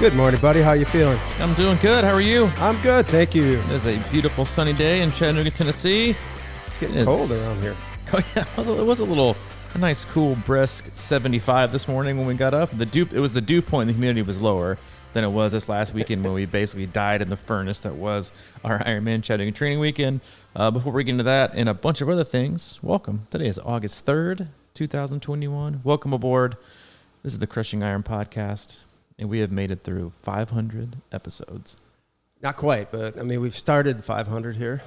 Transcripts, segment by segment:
Good morning, buddy. How you feeling? I'm doing good. How are you? I'm good, thank you. It is a beautiful sunny day in Chattanooga, Tennessee. It's getting cold around here. Oh, yeah, it was a nice, cool, brisk 75 this morning when we got up. It was the dew point. The humidity was lower than it was this last weekend when we basically died in the furnace that was our Ironman Chattanooga training weekend. Before we get into that and a bunch of other things, welcome. Today is August 3rd, 2021. Welcome aboard. This is the Crushing Iron Podcast, and we have made it through 500 episodes. Not quite, but I mean, we've started 500 here.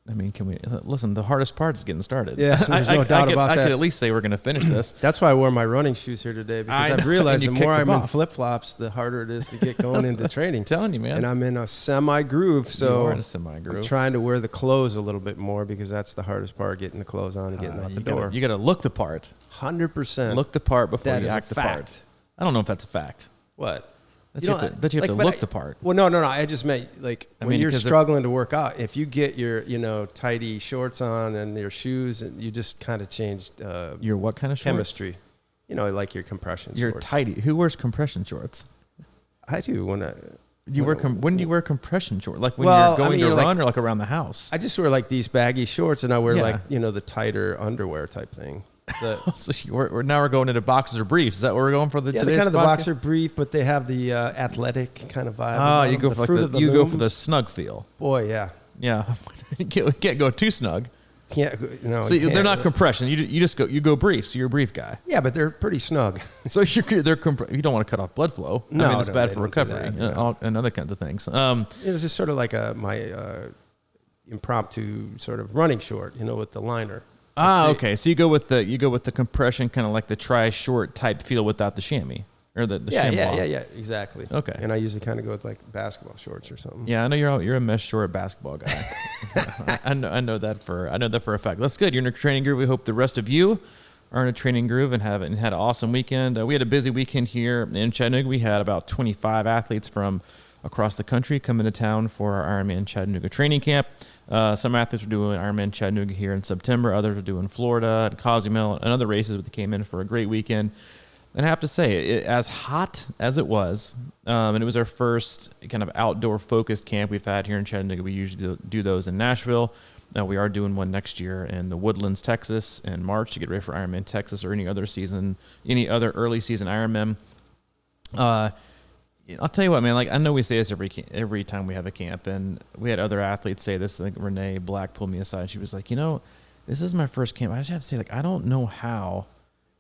I mean, can we listen? The hardest part is getting started. Yeah, so there's no doubt about that. I could at least say we're going to finish this. That's why I wore my running shoes here today, because I've realized the more I'm in flip-flops, the harder it is to get going into training. I'm telling you, man. And I'm in a semi-groove, so you are in a semi-groove. I'm trying to wear the clothes a little bit more, because that's the hardest part, getting the clothes on and getting out the door. You got to look the part. 100%. Look the part before you act the fact. part. I don't know if that's a fact. What? That you have to look the part. Well, no. I just meant, like, when you're struggling to work out, if you get your, tighty shorts on and your shoes, and you just kind of changed your what kind of chemistry? Shorts? Like your compression shorts. Your tighty. Who wears compression shorts? I do. When do you wear compression shorts? Like when you're going to run or like around the house? I just wear like these baggy shorts, and I wear the tighter underwear type thing. So we're going into boxers or briefs. Is that what we're going for? They're kind of the boxer brief, but they have the athletic kind of vibe. Oh, you go for the snug feel. Boy, yeah. You can't go too snug. So they're not compression. You go brief. So you're a brief guy. Yeah, but they're pretty snug. So you don't want to cut off blood flow. No, I mean, it's bad for recovery and other kinds of things. It was just sort of like my impromptu sort of running short, with the liner. Okay. So you go with the compression, kind of like the tri-short type feel without the chamois or the chamois. Yeah, exactly. Okay. And I usually kind of go with like basketball shorts or something. Yeah, I know you're a mesh short basketball guy. I know that for a fact. That's good. You're in a training groove. We hope the rest of you are in a training groove and had an awesome weekend. We had a busy weekend here in Chattanooga. We had about 25 athletes from across the country come into town for our Ironman Chattanooga training camp. Some athletes were doing Ironman Chattanooga here in September. Others were doing Florida and Cozumel and other races, but they came in for a great weekend. And I have to say, as hot as it was, and it was our first kind of outdoor-focused camp we've had here in Chattanooga. We usually do those in Nashville. We are doing one next year in the Woodlands, Texas, in March to get ready for Ironman Texas or any other early season Ironman. I'll tell you what, man. Like, I know we say this every time we have a camp, and we had other athletes say this. Like Renee Black pulled me aside. She was like, this is my first camp. I just have to say, like, I don't know how,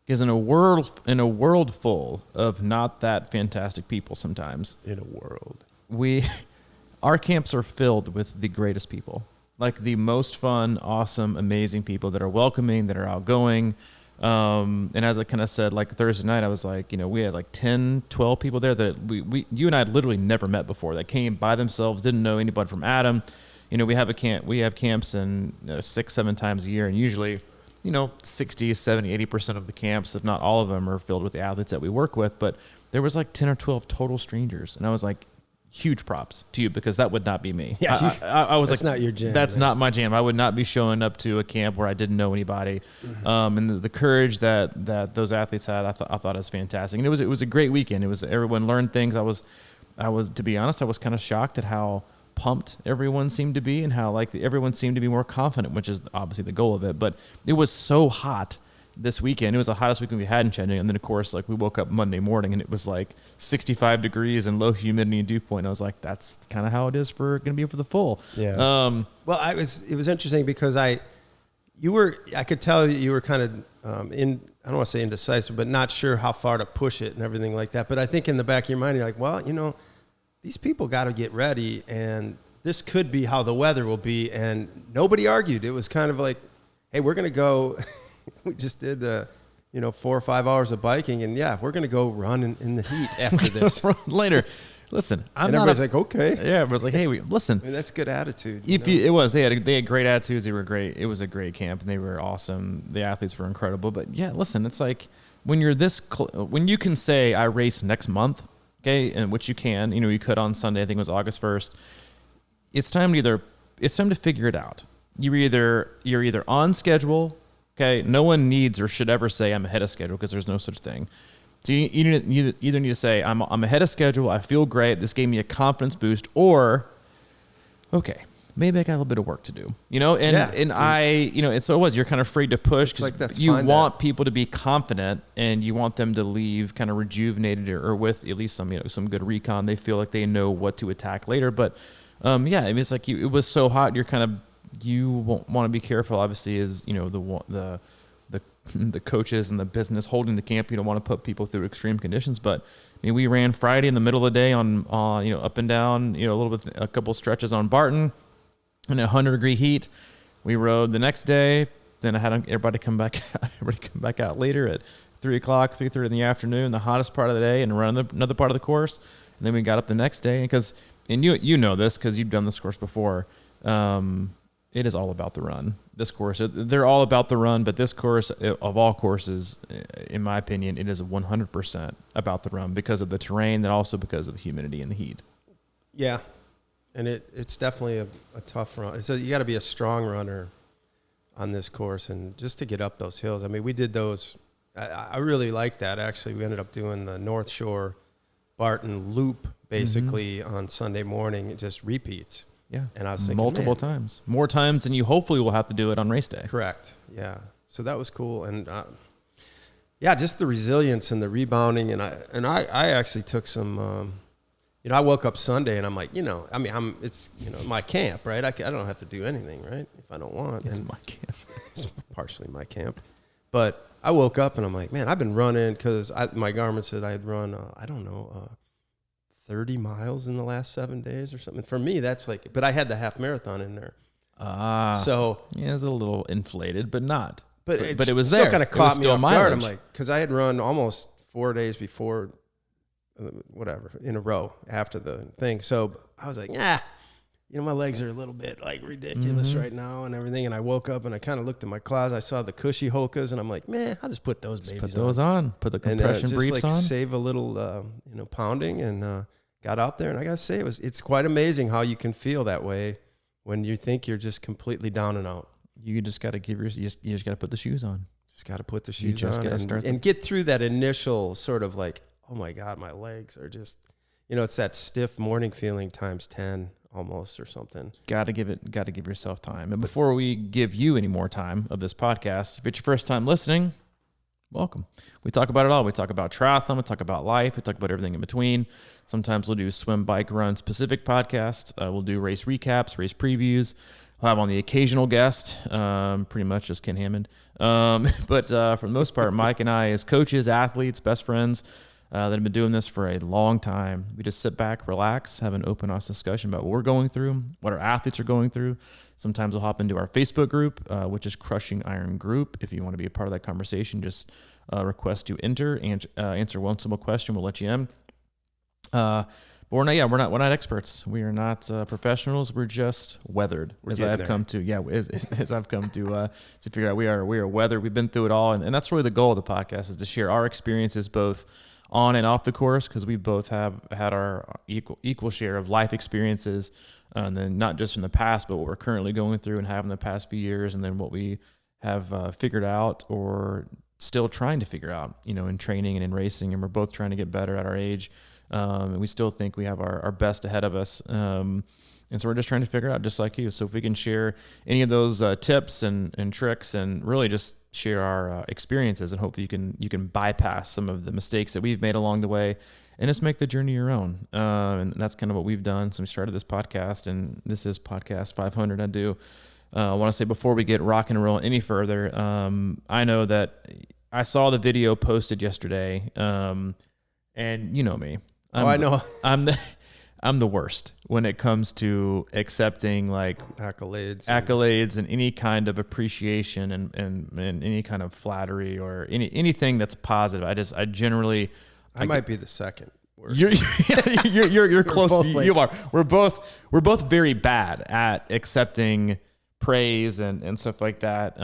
because in a world full of not that fantastic people, sometimes our camps are filled with the greatest people, like the most fun, awesome, amazing people that are welcoming, that are outgoing. And as I kind of said, like Thursday night, I was like, we had like 10, 12 people there that you and I had literally never met before, that came by themselves, didn't know anybody from Adam. We have camps in 6-7 times a year, and usually, 60, 70, 80% of the camps, if not all of them, are filled with the athletes that we work with. But there was like 10 or 12 total strangers. And I was like, huge props to you, because that would not be me. Yeah, I was that's like, not your jam. That's not my jam. I would not be showing up to a camp where I didn't know anybody. Mm-hmm. And the courage that those athletes had, I thought was fantastic. And it was a great weekend. Everyone learned things. I was to be honest, I was kind of shocked at how pumped everyone seemed to be, and how everyone seemed to be more confident, which is obviously the goal of it. But it was so hot this weekend. It was the hottest weekend we had in Chattanooga. And then, of course, like, we woke up Monday morning and it was like 65 degrees and low humidity and dew point. And I was like, that's kind of how it is going to be for the full. Yeah. Well, it was interesting because I could tell you were kind of I don't want to say indecisive, but not sure how far to push it and everything like that. But I think in the back of your mind, you're like, well, these people got to get ready, and this could be how the weather will be. And nobody argued. It was kind of like, hey, we're going to go. We just did 4 or 5 hours of biking, and we're going to go run in the heat after this. Later. Listen, everybody's like, okay. Yeah, everybody's like, hey, listen. I mean, that's good attitude. It was. They had great attitudes. They were great. It was a great camp, and they were awesome. The athletes were incredible. But yeah, listen, it's like when you're when you can say I race next month, okay, and which you can. You could on Sunday. I think it was August 1st. It's time to figure it out. You're either on schedule. Okay, no one needs or should ever say I'm ahead of schedule, because there's no such thing. So you either need to say, I'm ahead of schedule, I feel great, this gave me a confidence boost, or, okay, maybe I got a little bit of work to do, and it's always, you're kind of afraid to push because you want people to be confident and you want them to leave kind of rejuvenated or with at least some good recon. They feel like they know what to attack later. But it's like it was so hot. You want to be careful. Obviously, is the coaches and the business holding the camp. You don't want to put people through extreme conditions, but we ran Friday in the middle of the day on up and down, a couple stretches on Barton in 100-degree heat. We rode the next day. Then I had everybody come back out later at 3:30 in the afternoon, the hottest part of the day, and run another part of the course. And then we got up the next day and you know this because you've done this course before. It is all about the run. This course, they're all about the run, but this course, of all courses, in my opinion, it is 100% about the run because of the terrain and also because of the humidity and the heat. Yeah, and it's definitely a tough run. So you got to be a strong runner on this course, and just to get up those hills. I mean, we did those. I really like that, actually. We ended up doing the North Shore Barton Loop, basically, on Sunday morning. It just repeats. Yeah, and I was thinking, multiple times, more times than you hopefully will have to do it on race day. Correct. Yeah. So that was cool, and just the resilience and the rebounding, and I actually took some. I woke up Sunday and I'm like, it's my camp, right? I don't have to do anything, right? If I don't want. It's my camp. It's partially my camp, but I woke up and I'm like, man, I've been running because my Garmin said I had run 30 miles in the last 7 days or something. For me, that's like, but I had the half marathon in there. So yeah, it's a little inflated, but not. But it was still there. Kind of caught me off guard. I'm mileage. like, because I had run almost 4 days before, whatever, in a row after the thing. So I was like, my legs are a little bit like ridiculous right now and everything. And I woke up and I kind of looked in my closet. I saw the cushy Hokas and I'm like, man, I'll just put those babies on. Put those on. Put the compression briefs on. Save a little, pounding and got out there. And I got to say, it's quite amazing how you can feel that way when you think you're just completely down and out. You just got to you just got to put the shoes on. Just got to put the shoes on gotta start and get through that initial sort of like, oh my God, my legs are just, it's that stiff morning feeling times 10 almost or something. Got to give yourself time. And before we give you any more time of this podcast, if it's your first time listening, welcome. We talk about it all. We talk about triathlon. We talk about life. We talk about everything in between. Sometimes we'll do swim, bike, run specific podcasts. We'll do race recaps, race previews. We'll have on the occasional guest, pretty much just Ken Hammond. But for the most part, Mike and I, as coaches, athletes, best friends, that have been doing this for a long time. We just sit back, relax, have an open, honest discussion about what we're going through, what our athletes are going through. Sometimes we'll hop into our Facebook group, which is Crushing Iron Group. If you want to be a part of that conversation, just request to enter and answer one simple question. We'll let you in. But we're not experts. We are not professionals. We're just weathered, as I've come to figure out. We are weathered. We've been through it all, and that's really the goal of the podcast, is to share our experiences both on and off the course, because we both have had our equal share of life experiences, and then not just from the past, but what we're currently going through and have in the past few years, and then what we have figured out or still trying to figure out, in training and in racing, and we're both trying to get better at our age. And we still think we have our best ahead of us. And so we're just trying to figure out, just like you. So if we can share any of those tips and tricks, and really just share our experiences, and hopefully you can bypass some of the mistakes that we've made along the way and just make the journey your own. And that's kind of what we've done since we started this podcast. And this is podcast 500. I want to say, before we get rock and roll any further, I know that I saw the video posted yesterday, and you know me. I know. I'm the worst when it comes to accepting like accolades and any kind of appreciation and any kind of flattery or anything that's positive. I generally might be the second worst. You're close. You are. We're both very bad at accepting praise and stuff like that,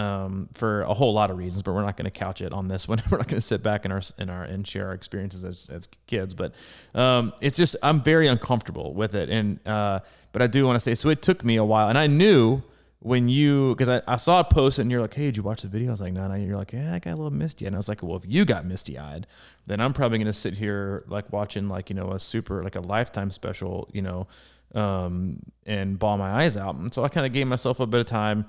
for a whole lot of reasons, but we're not going to couch it on this one. We're not going to sit back and share our experiences as kids, but it's just, I'm very uncomfortable with it. And but I do want to say, so it took me a while, and I knew because I saw a post and you're like, hey, did you watch the video? I was like, no. You're like, yeah, I got a little misty. And I was like, well, if you got misty eyed, then I'm probably going to sit here like watching like, a super, like a Lifetime special, and bawl my eyes out. And so I kind of gave myself a bit of time,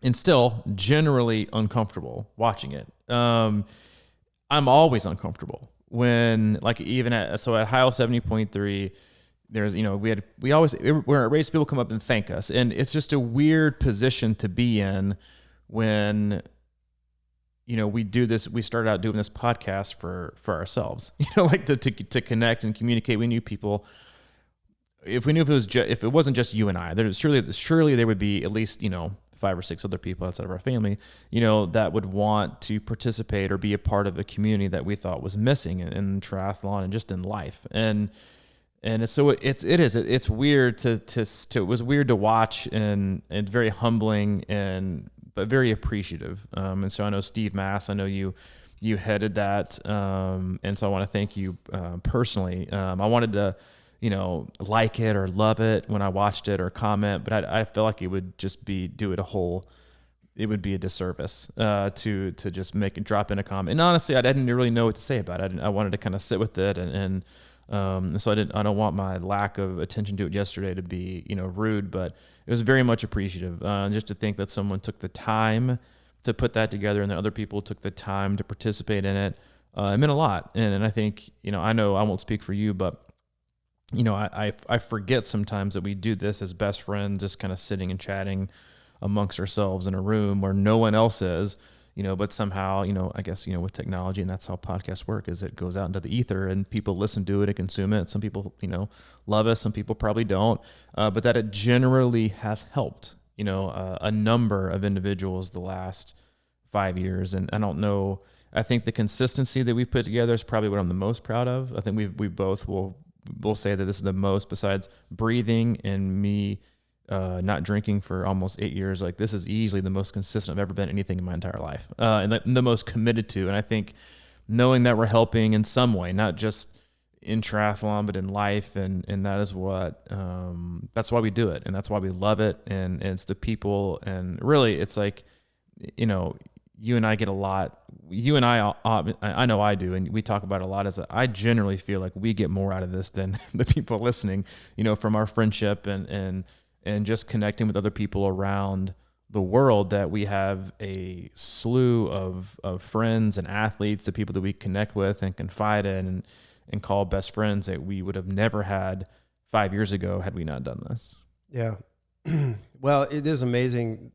and still generally uncomfortable watching it. I'm always uncomfortable when like even at Heil 70.3, there's, we're at race, people come up and thank us. And it's just a weird position to be in when, we do this, we started out doing this podcast for ourselves, like to connect and communicate. We knew people, if we knew if it wasn't just you and I, surely there would be at least, 5 or 6 other people outside of our family, that would want to participate or be a part of a community that we thought was missing in triathlon and just in life. And so it's weird it was weird to watch and very humbling but very appreciative. And so I know Steve Mass, I know you headed that. And so I want to thank you personally. I wanted to, like it or love it when I watched it or comment, but I feel like it would just it would be a disservice to just drop in a comment. And honestly, I didn't really know what to say about it. I wanted to kind of sit with it and so I don't want my lack of attention to it yesterday to be, rude, but it was very much appreciative. Just to think that someone took the time to put that together and that other people took the time to participate in it. It meant a lot. And I think, I know I won't speak for you, but I forget sometimes that we do this as best friends, just kind of sitting and chatting amongst ourselves in a room where no one else is, but somehow, I guess, with technology, and that's how podcasts work, is it goes out into the ether and people listen to it and consume it. Some people, love us, some people probably don't, but that it generally has helped, a number of individuals the last 5 years. And I don't know, I think the consistency that we put together is probably what I'm the most proud of. I think we both will say that this is the most, besides breathing and me not drinking for almost 8 years, like this is easily the most consistent I've ever been anything in my entire life, and the most committed to. And I think knowing that we're helping in some way, not just in triathlon, but in life, and that is what, that's why we do it, and that's why we love it, and it's the people, and really it's like, you and I get a lot. You and I know I do, and we talk about it a lot. I generally feel like we get more out of this than the people listening, from our friendship and just connecting with other people around the world, that we have a slew of friends and athletes, the people that we connect with and confide in and call best friends, that we would have never had 5 years ago had we not done this. Yeah. Well, it is amazing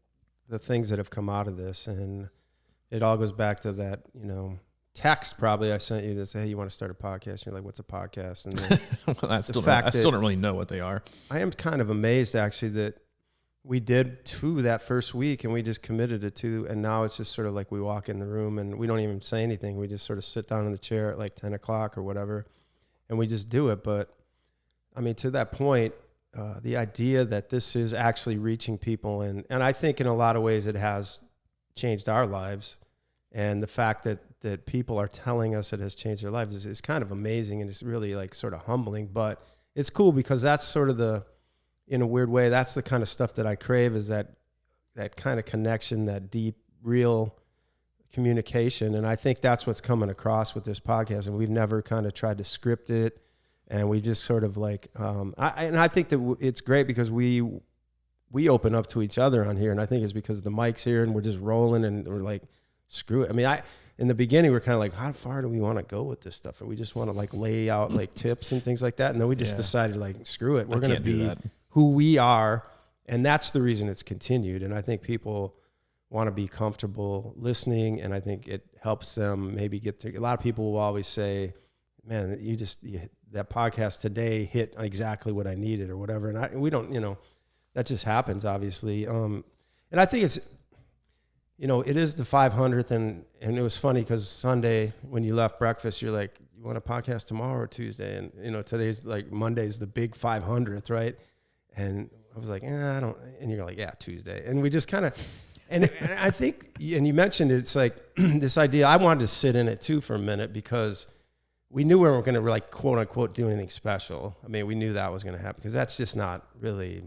the things that have come out of this, and it all goes back to that, text probably I sent you that say, hey, you want to start a podcast? And you're like, what's a podcast? And then well, I still don't really know what they are. I am kind of amazed actually that we did 2 that first week and we just committed to 2. And now it's just sort of like we walk in the room and we don't even say anything. We just sort of sit down in the chair at like 10 o'clock or whatever, and we just do it. But I mean, to that point, the idea that this is actually reaching people, and I think in a lot of ways it has changed our lives, and the fact that people are telling us it has changed their lives is kind of amazing, and it's really like sort of humbling. But it's cool because that's sort of in a weird way, that's the kind of stuff that I crave, is that kind of connection, that deep, real communication. And I think that's what's coming across with this podcast. And we've never kind of tried to script it, and we just sort of like, I think that it's great because we open up to each other on here, and I think it's because the mic's here and we're just rolling and we're like, screw it. I mean, in the beginning we're kind of like, how far do we want to go with this stuff? And we just want to like lay out like tips and things like that. And then we just decided like, screw it. We're going to be who we are. And that's the reason it's continued. And I think people want to be comfortable listening, and I think it helps them maybe get through. A lot of people will always say, man, that podcast today hit exactly what I needed or whatever. And we don't, that just happens, obviously. And I think it's, it is the 500th, and it was funny because Sunday when you left breakfast, you're like, you want a podcast tomorrow or Tuesday? And, today's like Monday's the big 500th, right? And I was like, I don't, and you're like, yeah, Tuesday. And we just kind of, and I think, and you mentioned it's like this idea, I wanted to sit in it too for a minute because we knew we weren't going to like quote unquote do anything special. I mean, we knew that was going to happen because that's just not really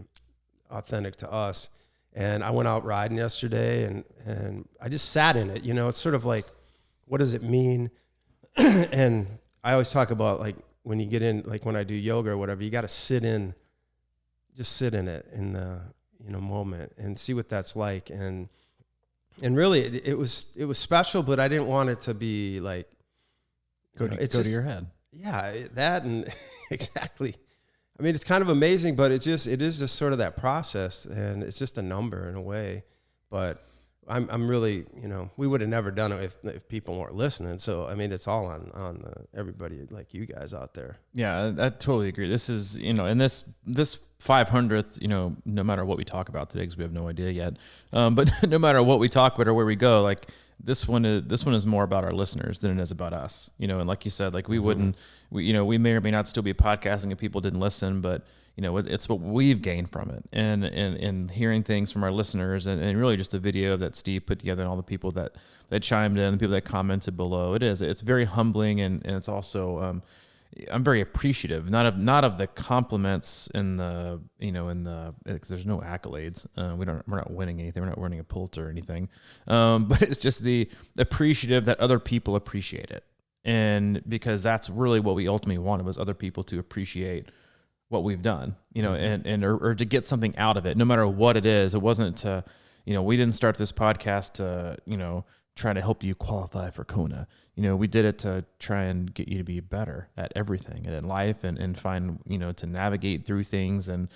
authentic to us. And I went out riding yesterday, and I just sat in it. You know, it's sort of like, what does it mean? And I always talk about, like, when you get in, like when I do yoga or whatever, you got to sit in it in the, moment and see what that's like. And really it was special, but I didn't want it to be like, go to your head. Yeah, that, and exactly. I mean, it's kind of amazing, but it is just sort of that process, and it's just a number in a way. But I'm really, we would have never done it if people weren't listening. So, I mean, it's all on everybody like you guys out there. Yeah, I totally agree. This is, and this 500th, no matter what we talk about today, because we have no idea yet. But no matter what we talk about or where we go, like this one is more about our listeners than it is about us, and like you said, like we wouldn't, we may or may not still be podcasting if people didn't listen, but it's what we've gained from it, and hearing things from our listeners, and really just the video that Steve put together and all the people that chimed in, the people that commented below. It's very humbling, and it's also, I'm very appreciative, not of the compliments and the, because there's no accolades. We're not winning anything. We're not winning a Pulitzer or anything. But it's just the appreciative that other people appreciate it. And because that's really what we ultimately wanted, was other people to appreciate what we've done, or to get something out of it, no matter what it is. It wasn't to, we didn't start this podcast to, try to help you qualify for Kona. We did it to try and get you to be better at everything and in life, and find, to navigate through things and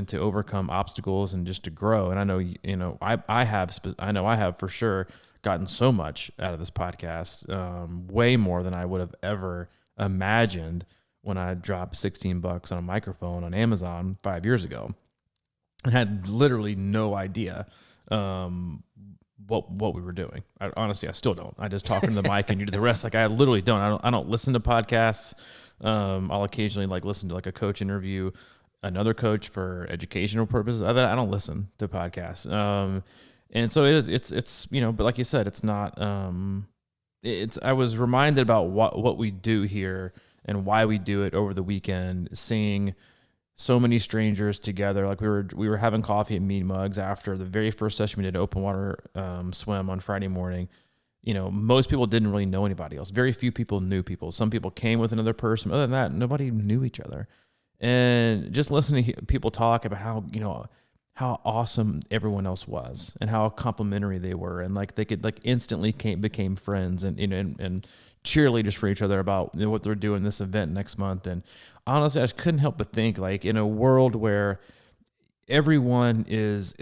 to overcome obstacles and just to grow. And I know, I have for sure gotten so much out of this podcast, way more than I would have ever imagined when I dropped $16 on a microphone on Amazon 5 years ago, and had literally no idea what we were doing. Honestly, I still don't. I just talk into the mic and you do the rest. Like, I literally don't. I don't listen to podcasts. I'll occasionally listen to a coach interview another coach for educational purposes. I don't listen to podcasts. And so it's but like you said, it's not. I was reminded about what we do here and why we do it over the weekend, seeing so many strangers together. Like we were having coffee at Mead Mugs after the very first session we did, open water swim on Friday morning. Most people didn't really know anybody else. Very few people knew people. Some people came with another person. Other than that, nobody knew each other. And just listening to people talk about how awesome everyone else was and how complimentary they were, and they could instantly became friends and and cheerleaders for each other about what they're doing this event next month. And honestly, I just couldn't help but think, in a world where everything is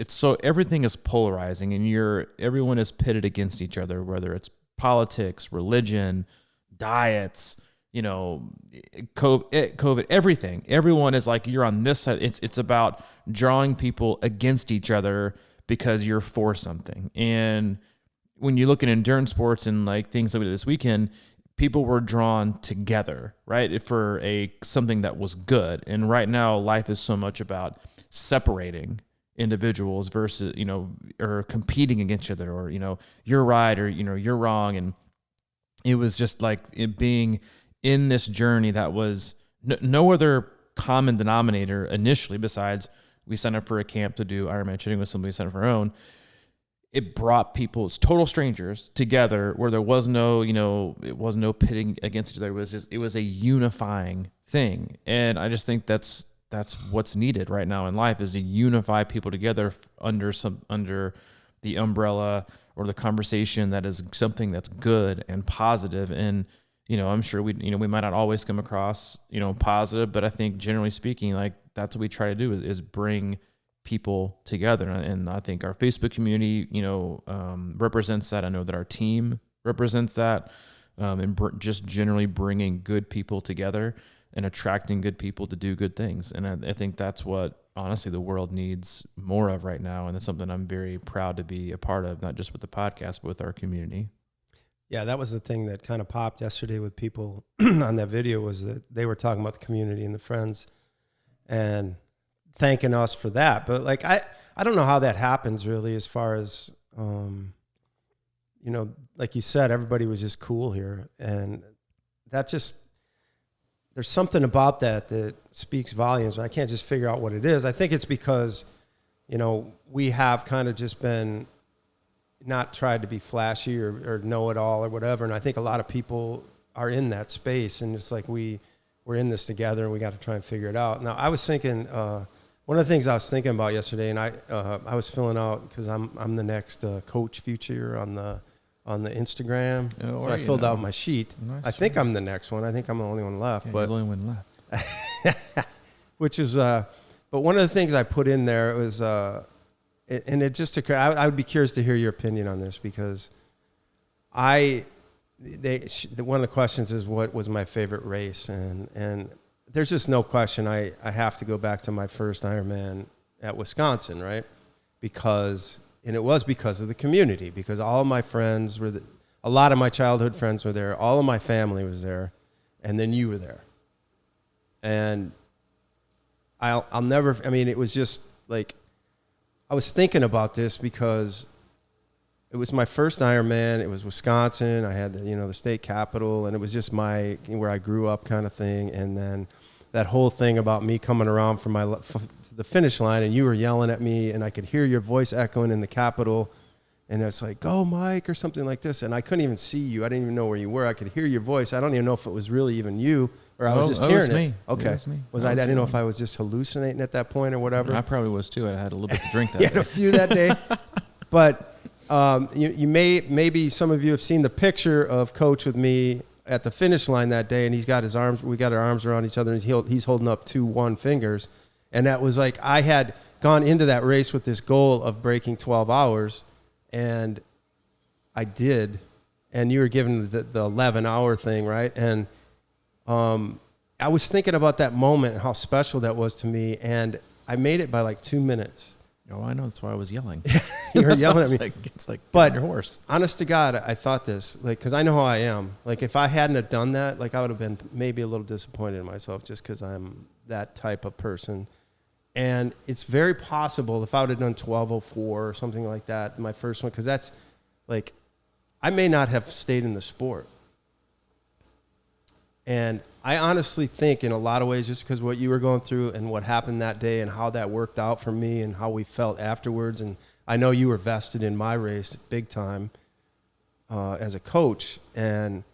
polarizing and everyone is pitted against each other, whether it's politics, religion, diets, COVID, everything. Everyone is you're on this side. It's about drawing people against each other because you're for something. And when you look at endurance sports and things like this weekend, people were drawn together, right, for something that was good. And right now, life is so much about separating individuals versus, or competing against each other, or, you're right, or, you're wrong. And it was just it being in this journey that was no other common denominator initially, besides we signed up for a camp to do Ironman shooting with somebody, signed up for our own. It brought people, it's total strangers, together where there was no, it was no pitting against each other. It was a unifying thing. And I just think that's what's needed right now in life, is to unify people together under the umbrella or the conversation that is something that's good and positive. And, I'm sure we might not always come across, positive, but I think generally speaking, that's what we try to do is bring people together. And I think our Facebook community, represents that. I know that our team represents that, and just generally bringing good people together and attracting good people to do good things. And I think that's what, honestly, the world needs more of right now. And it's something I'm very proud to be a part of, not just with the podcast, but with our community. Yeah, that was the thing that kind of popped yesterday with people on that video, was that they were talking about the community and the friends and thanking us for that. But I don't know how that happens really, as far as, like you said, everybody was just cool here. And that just, there's something about that speaks volumes. I can't just figure out what it is. I think it's because, we have kind of just been not tried to be flashy or know it all or whatever. And I think a lot of people are in that space, and it's like we're in this together and we got to try and figure it out. Now I was thinking, one of the things I was thinking about yesterday, and I was filling out, because I'm the next coach future on the Instagram. So I filled out my sheet. Nice. I think I'm the next one. I think I'm the only one left. Yeah, but you're the only one left. which is, but one of the things I put in there was, and it just occurred, I would be curious to hear your opinion on this, because one of the questions is, what was my favorite race? And there's just no question. I have to go back to my first Ironman at Wisconsin, right? And it was because of the community, because all of my friends a lot of my childhood friends were there. All of my family was there. And then you were there. And I'll never, it was just like, I was thinking about this because it was my first Ironman. It was Wisconsin. I had, the state capital, and it was just where I grew up kind of thing. And then that whole thing about me coming around from the finish line, and you were yelling at me, and I could hear your voice echoing in the Capitol, and it's like, "Go, Mike," or something like this. And I couldn't even see you. I didn't even know where you were. I could hear your voice. I don't even know if it was really even you, or I was just hearing it. Me. Okay. It was me. I didn't know if I was just hallucinating at that point or whatever. I probably was too. I had a little bit to drink that You day. had a few that day. But maybe some of you have seen the picture of Coach with me at the finish line that day, and we got our arms around each other, and he's holding up 2 fingers. And that was like, I had gone into that race with this goal of breaking 12 hours, and I did. And you were given the 11-hour thing, right? And I was thinking about that moment and how special that was to me, and I made it by like 2 minutes. Oh, I know. That's why I was yelling. You were yelling at me. It's like but your horse. Honest to God, I thought this, because I know how I am. Like, if I hadn't have done that, I would have been maybe a little disappointed in myself, just because I'm that type of person. And it's very possible if I would have done 12:04 or something like that, my first one, because that's like, I may not have stayed in the sport. And I honestly think, in a lot of ways, just because what you were going through and what happened that day and how that worked out for me and how we felt afterwards, and I know you were vested in my race big time as a coach, and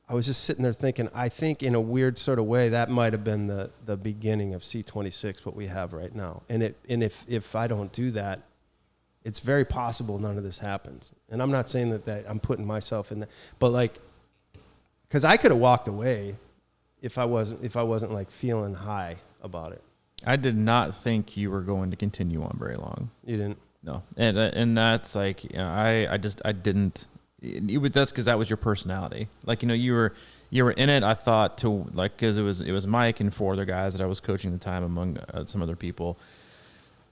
I was just sitting there thinking, I think in a weird sort of way that might have been the beginning of C26, what we have right now. And if I don't do that, it's very possible none of this happens. And I'm not saying that I'm putting myself in that, but because I could have walked away if I wasn't like feeling high about it. I did not think you were going to continue on very long. You didn't? No, and that's like, I didn't. That's because that was your personality. Like, you were in it. I thought because it was Mike and 4 other guys that I was coaching at the time, among some other people,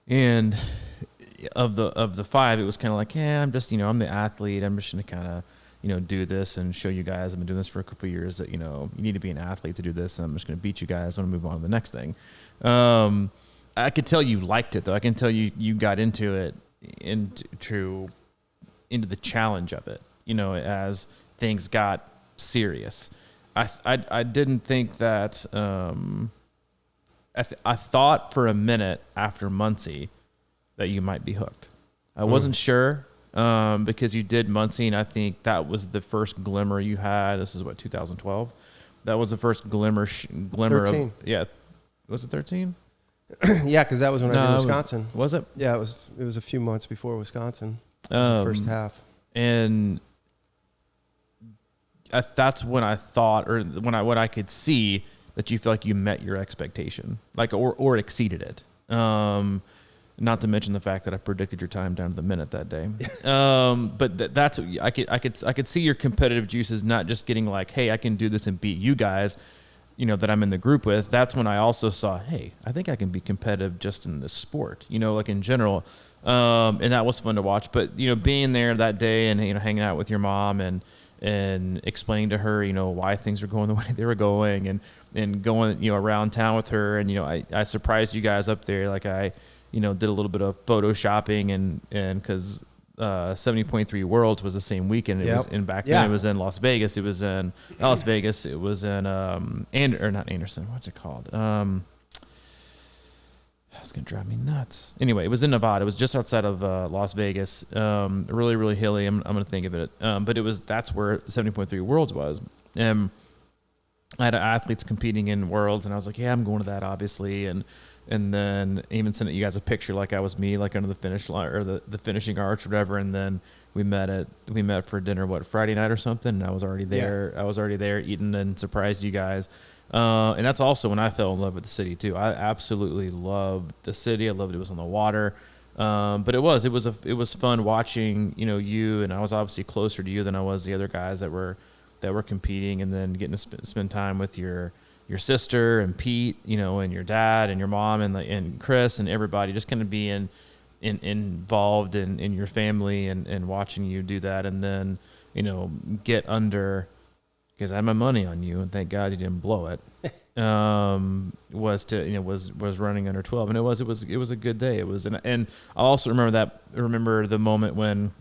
and of the 5, it was kind of like, I'm just I'm the athlete. I'm just gonna kind of do this and show you guys. I've been doing this for a couple of years. That you need to be an athlete to do this. And I'm just gonna beat you guys. I'm gonna move on to the next thing. I could tell you liked it though. I can tell you got into it, into the challenge of it. As things got serious, I didn't think that. I thought for a minute after Muncie that you might be hooked. I wasn't sure because you did Muncie, and I think that was the first glimmer you had. This is 2012. That was the first glimmer 13. of, yeah. Was it 13? Yeah, because that was when I did Wisconsin. Was it? Yeah, it was a few months before Wisconsin. It was the first half. And that's when I thought, or what I could see, that you feel like you met your expectation, or exceeded it. Not to mention the fact that I predicted your time down to the minute that day. But that's I could see your competitive juices, not just getting like, hey, I can do this and beat you guys, that I'm in the group with. That's when I also saw, hey, I think I can be competitive just in this sport, in general. And that was fun to watch. But being there that day and hanging out with your mom and explaining to her why things were going the way they were going, and going around town with her, and I surprised you guys up there. Like I did a little bit of photoshopping and because 70.3 Worlds was the same weekend. It was in back then. It was in Las Vegas. It was in Las Vegas. It was in not Anderson. What's it called? That's going to drive me nuts. Anyway, it was in Nevada. It was just outside of Las Vegas. Really, really hilly. I'm going to think of it. But that's where 70.3 Worlds was. I had athletes competing in Worlds, and I was like, yeah, I'm going to that, obviously. And then even sent you guys a picture like I was me, like under the finish line or the finishing arch or whatever. And then we met for dinner, Friday night or something. And I was already there. Yeah. I was already there eating and surprised you guys. And that's also when I fell in love with the city too. I absolutely loved the city. I loved it was on the water. But it was fun watching, you, and I was obviously closer to you than I was the other guys that were competing, and then getting to spend time with your sister and Pete, and your dad and your mom and Chris and everybody, just kind of being involved in your family and watching you do that. And then, get under, because I had my money on you, and thank God you didn't blow it. Was running under 12, and it was a good day. It was, and I also remember the moment when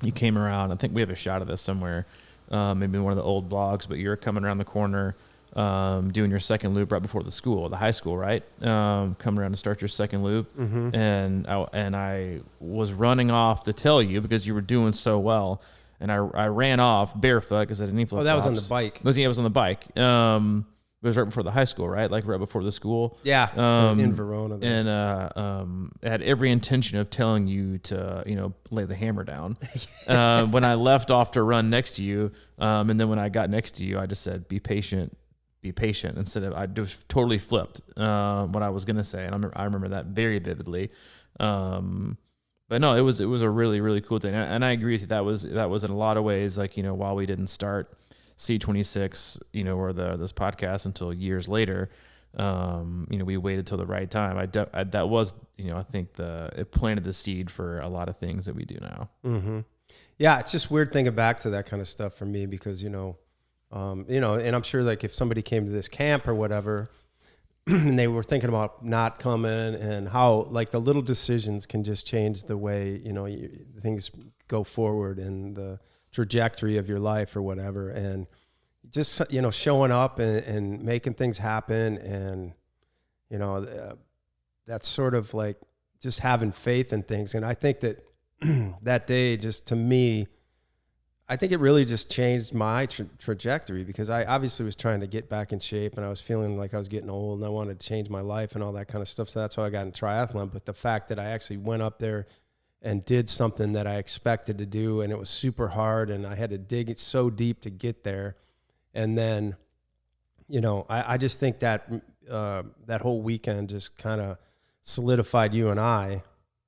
you came around. I think we have a shot of this somewhere, maybe in one of the old blogs, but you're coming around the corner, doing your second loop right before the high school, right? Coming around to start your second loop, mm-hmm. and I was running off to tell you because you were doing so well. And I ran off barefoot because I didn't need flip-flops. Oh, that was on the bike. It was on the bike. It was right before the high school, right? Like right before the school. Yeah, in Verona. There. And I had every intention of telling you to, lay the hammer down. When I left off to run next to you, and then when I got next to you, I just said, be patient. Instead of, I just totally flipped what I was going to say. And I remember that very vividly. But no, it was a really, really cool thing. And I agree with you. That was in a lot of ways, like, while we didn't start C26, or this podcast until years later, we waited till the right time. That was, I think it planted the seed for a lot of things that we do now. Mm-hmm. Yeah. It's just weird thinking back to that kind of stuff for me because, and I'm sure like if somebody came to this camp or whatever, and they were thinking about not coming, and how like the little decisions can just change the way, things go forward in the trajectory of your life or whatever. And just, showing up and making things happen. And, that's sort of like just having faith in things. And I think that that day, just to me, I think it really just changed my trajectory because I obviously was trying to get back in shape, and I was feeling like I was getting old, and I wanted to change my life and all that kind of stuff. So that's why I got in triathlon. But the fact that I actually went up there and did something that I expected to do, and it was super hard, and I had to dig it so deep to get there. And then, I just think that that whole weekend just kind of solidified you and I.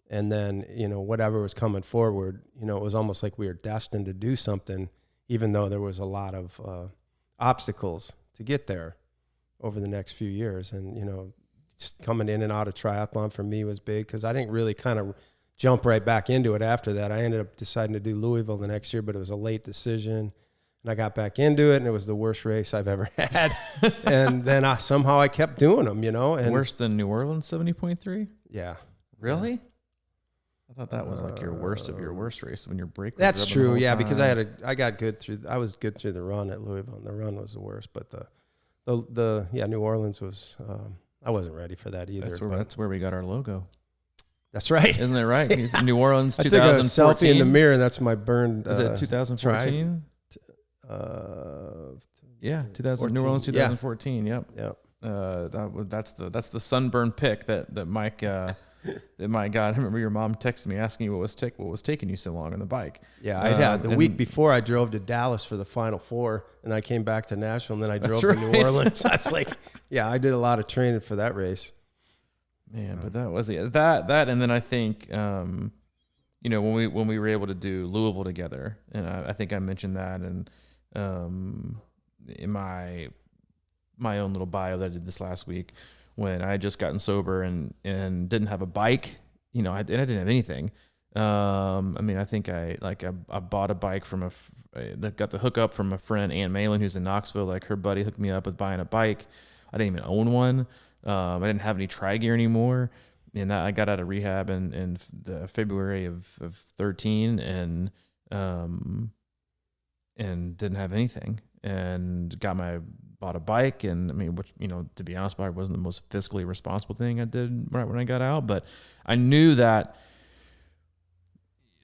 And then, whatever was coming forward, it was almost like we were destined to do something, even though there was a lot of obstacles to get there over the next few years. And, just coming in and out of triathlon for me was big because I didn't really kind of jump right back into it after that. I ended up deciding to do Louisville the next year, but it was a late decision. And I got back into it, and it was the worst race I've ever had. And then somehow I kept doing them, And worse than New Orleans 70.3? Yeah. Really? Yeah. I thought that was like your worst of your worst race when your break was That's true, yeah, because I was good through the run at Louisville, and the run was the worst. But the New Orleans was I wasn't ready for that either. That's where we got our logo. That's right. Isn't that right? He's in New Orleans 2014. I took a selfie in the mirror, and that's my burned. Is it 2014? Yeah, 2000 New Orleans 2014. Yeah. Yep. That's the sunburn pic that Mike. My God, I remember your mom texted me asking you what was taking you so long on the bike. Yeah, I had the week before I drove to Dallas for the Final Four, and I came back to Nashville, and then I drove to New Orleans. I was like, yeah, I did a lot of training for that race. Man, but that was that, and then I think, when we were able to do Louisville together, and I think I mentioned that, and in my own little bio that I did this last week. When I had just gotten sober and didn't have a bike, I didn't have anything. I think I bought a bike from got the hookup from a friend, Ann Malin, who's in Knoxville. Like her buddy hooked me up with buying a bike. I didn't even own one. I didn't have any tri-gear anymore. And I got out of rehab in the February of 13 and didn't have anything. And got my bought a bike, and I mean, which, to be honest, probably wasn't the most fiscally responsible thing I did right when I got out, but I knew that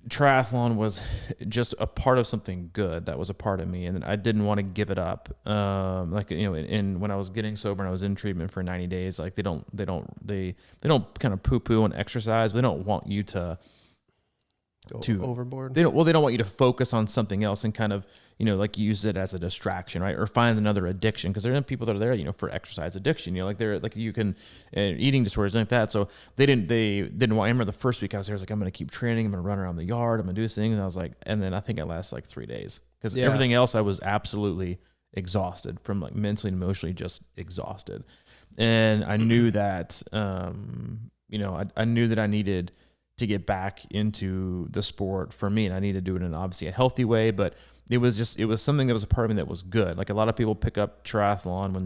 triathlon was just a part of something good that was a part of me, and I didn't want to give it up. And when I was getting sober and I was in treatment for 90 days, like they don't kind of poo-poo on exercise. But they don't want you to overboard. They don't want you to focus on something else and kind of, like use it as a distraction, right? Or find another addiction, because there are people that are there, for exercise addiction, like they're like, you can, eating disorders like that. So they didn't want, I remember the first week I was there, I was like, I'm going to keep training. I'm going to run around the yard. I'm going to do these things. And I was like, and then I think I lasted like 3 days, because everything else I was absolutely exhausted from, like mentally and emotionally just exhausted. And I knew that, I knew that I needed to get back into the sport for me, and I needed to do it in obviously a healthy way, but it was something that was a part of me that was good. Like a lot of people pick up triathlon when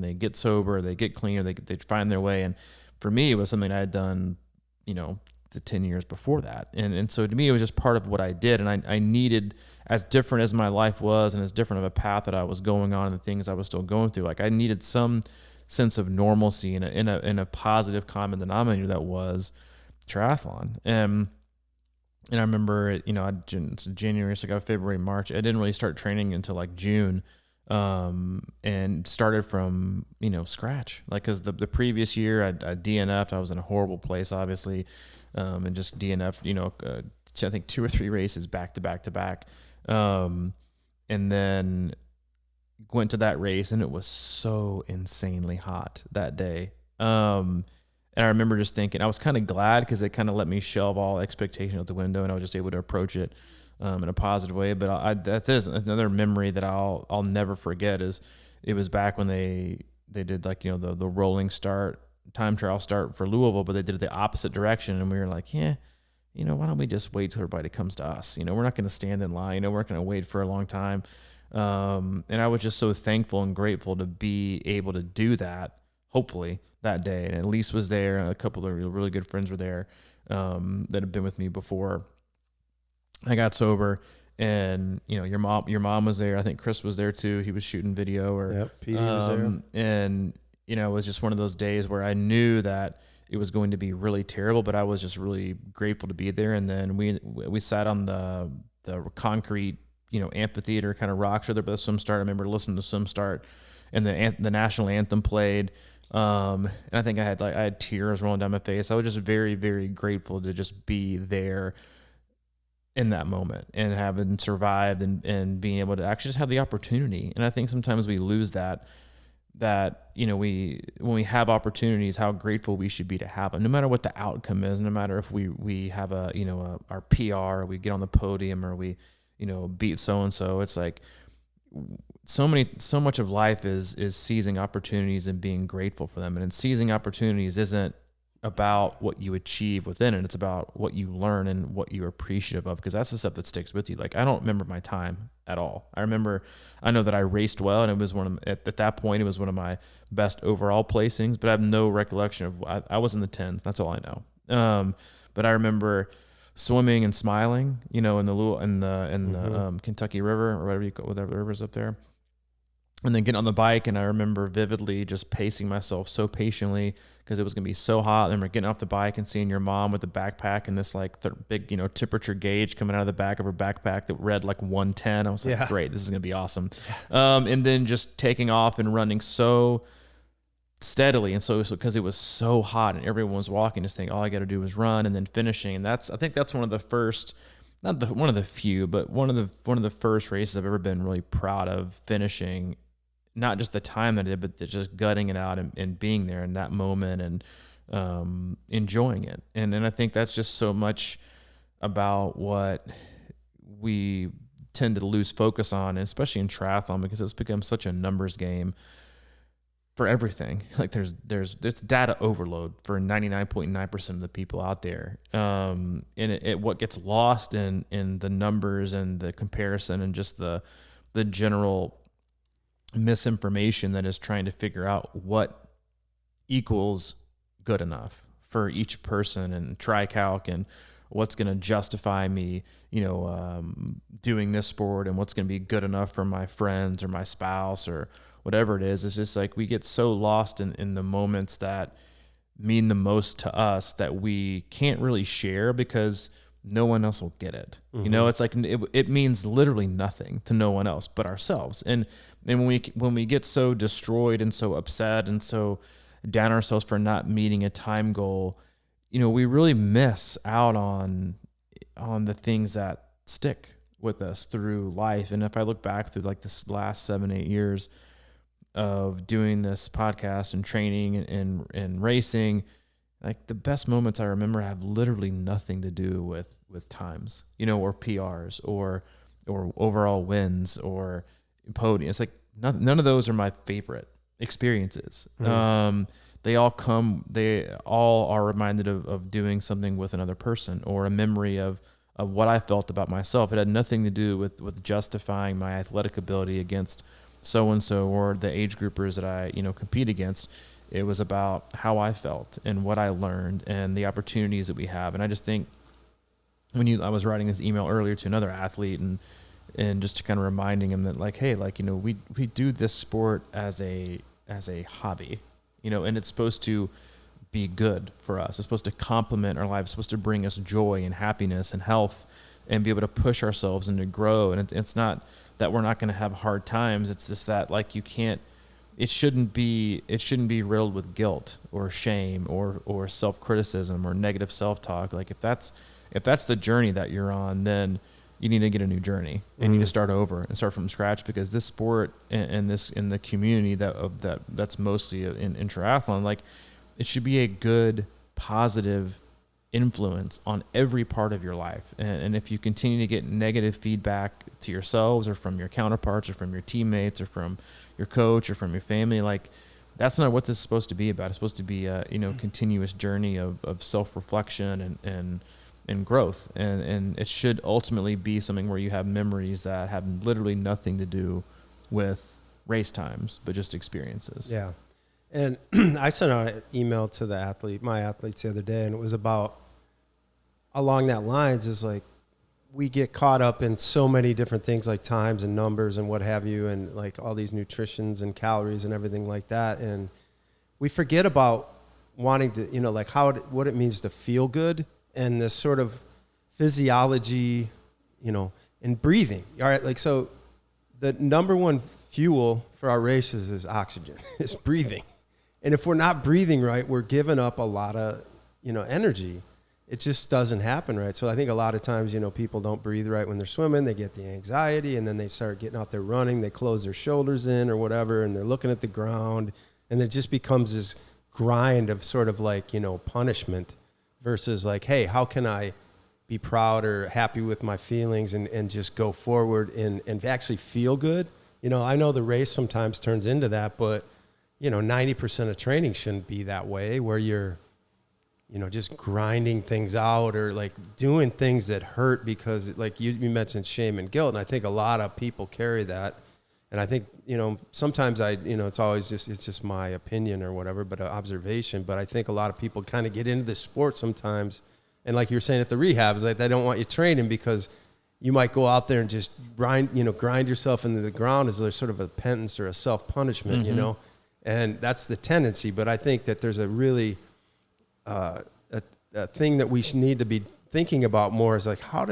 they get sober, they get clean, or they find their way. And for me, it was something I had done, the 10 years before that. And so to me, it was just part of what I did. And I needed, as different as my life was and as different of a path that I was going on and the things I was still going through, like I needed some sense of normalcy in a positive common denominator that was triathlon. And I remember, January, so I got February, March. I didn't really start training until like June, and started from, scratch. Like, cause the previous year I DNF'd. I was in a horrible place, obviously, and just DNF'd, I think 2 or 3 races back to back to back. And then went to that race, and it was so insanely hot that day. And I remember just thinking, I was kind of glad, because it kind of let me shelve all expectation out the window, and I was just able to approach it in a positive way. But that is another memory that I'll never forget. Is it was back when they did, like, the rolling start, time trial start for Louisville, but they did it the opposite direction, and we were like, why don't we just wait till everybody comes to us? We're not going to stand in line. We're not going to wait for a long time. And I was just so thankful and grateful to be able to do that, hopefully, that day. And Elise was there. A couple of really good friends were there, that had been with me before I got sober. And, your mom was there. I think Chris was there too. He was shooting video, Yep, Petey was there. And, it was just one of those days where I knew that it was going to be really terrible, but I was just really grateful to be there. And then we sat on the concrete, amphitheater kind of rocks there by the swim start. I remember listening to swim start, and the national anthem played. And I think I had tears rolling down my face. I was just very, very grateful to just be there in that moment, and having survived and being able to actually just have the opportunity. And I think sometimes we lose that, when we have opportunities, how grateful we should be to have them, no matter what the outcome is, no matter if we have our PR, or we get on the podium, or we, beat so-and-so. It's like, so much of life is seizing opportunities and being grateful for them. And seizing opportunities isn't about what you achieve within it. It's about what you learn and what you're appreciative of, because that's the stuff that sticks with you. Like, I don't remember my time at all. I know that I raced well, and it was at that point, it was one of my best overall placings, but I have no recollection of, I was in the 10s. That's all I know. But I remember swimming and smiling, in the Kentucky River, or whatever the river's up there. And then getting on the bike, and I remember vividly just pacing myself so patiently, because it was going to be so hot. And we're getting off the bike and seeing your mom with the backpack and this like big, temperature gauge coming out of the back of her backpack that read like 110. I was like, great, this is going to be awesome. And then just taking off and running so steadily. And so because it was so hot and everyone was walking, just thinking all I got to do is run, and then finishing. And I think that's one of the first, one of the few, but one of the first races I've ever been really proud of finishing. Not just the time that I did, but just gutting it out and being there in that moment, and enjoying it. And I think that's just so much about what we tend to lose focus on, especially in triathlon, because it's become such a numbers game for everything. Like there's data overload for 99.9% of the people out there. And what gets lost in the numbers and the comparison and just the general misinformation that is trying to figure out what equals good enough for each person, and TriCalc, and what's going to justify me, doing this sport, and what's going to be good enough for my friends or my spouse or whatever it is. It's just like we get so lost in the moments that mean the most to us that we can't really share because no one else will get it. You know, it's like it means literally nothing to no one else but ourselves. And when we get so destroyed and so upset and so down ourselves for not meeting a time goal, you know, we really miss out on the things that stick with us through life. And if I look back through like this last 7-8 years of doing this podcast and training and racing, like the best moments I remember have literally nothing to do with times, you know, or PRs or overall wins or podium. It's like none of those are my favorite experiences. They all are reminded of doing something with another person or a memory of what I felt about myself. It had nothing to do with justifying my athletic ability against so-and-so or the age groupers that I, you know, compete against. It was about how I felt and what I learned and the opportunities that we have. And I just think I was writing this email earlier to another athlete and just kind of reminding him that like, hey, like, you know, we do this sport as a hobby, you know, and it's supposed to be good for us. It's supposed to complement our lives. It's supposed to bring us joy and happiness and health and be able to push ourselves and to grow. And it's not that we're not going to have hard times. It's just that like it shouldn't be riddled with guilt or shame or self-criticism or negative self-talk. Like if that's the journey that you're on, then you need to get a new journey and you need to start over and start from scratch, because this sport and this in the community that's mostly in triathlon, like it should be a good, positive influence on every part of your life. And if you continue to get negative feedback to yourselves or from your counterparts or from your teammates or from your coach or from your family, like that's not what this is supposed to be about. It's supposed to be a, you know, continuous journey of self-reflection and growth. And it should ultimately be something where you have memories that have literally nothing to do with race times, but just experiences. Yeah. And I sent out an email to my athletes the other day, and it was about along that lines is like, we get caught up in so many different things like times and numbers and what have you, and like all these nutritions and calories and everything like that. And we forget about wanting to, you know, like what it means to feel good and this sort of physiology, you know, and breathing. All right. Like, so the number one fuel for our races is oxygen, it's breathing. And if we're not breathing right, we're giving up a lot of, you know, energy. It just doesn't happen right. So I think a lot of times, you know, people don't breathe right when they're swimming. They get the anxiety, and then they start getting out there running. They close their shoulders in or whatever, and they're looking at the ground. And it just becomes this grind of sort of like, you know, punishment versus like, hey, how can I be proud or happy with my feelings and just go forward and actually feel good? You know, I know the race sometimes turns into that, but, you know, 90% of training shouldn't be that way, where you're, you know, just grinding things out or like doing things that hurt because, like you mentioned, shame and guilt. And I think a lot of people carry that. And I think, you know, sometimes it's just my opinion or whatever, but an observation. But I think a lot of people kind of get into this sport sometimes. And like you were saying at the rehabs, like they don't want you training because you might go out there and just grind yourself into the ground as there's sort of a penance or a self-punishment, you know, and that's the tendency. But I think that there's a really, a thing that we need to be thinking about more is like, how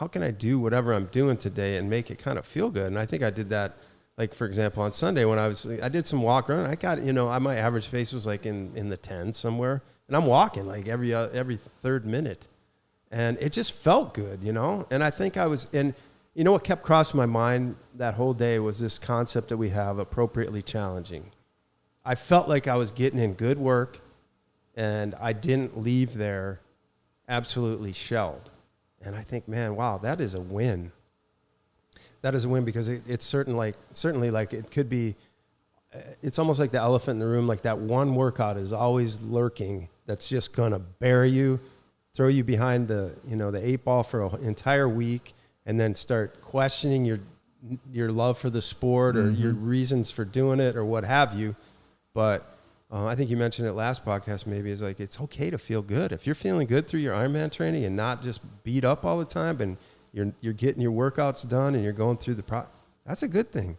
can I do whatever I'm doing today and make it kind of feel good? And I think I did that, like, for example, on Sunday when I did some walk around, I got, you know, my average pace was like in the 10s somewhere, and I'm walking like every third minute. And it just felt good, you know? And I think and you know what kept crossing my mind that whole day was this concept that we have, appropriately challenging. I felt like I was getting in good work, and I didn't leave there absolutely shelled. And I think, man, wow, that is a win. That is a win, because it's certainly like it could be, it's almost like the elephant in the room, like that one workout is always lurking that's just going to bury you, throw you behind the 8 ball for an entire week, and then start questioning your love for the sport or your reasons for doing it or what have you. But I think you mentioned it last podcast, maybe, is like, it's okay to feel good. If you're feeling good through your Ironman training and not just beat up all the time, and you're getting your workouts done and you're going through that's a good thing.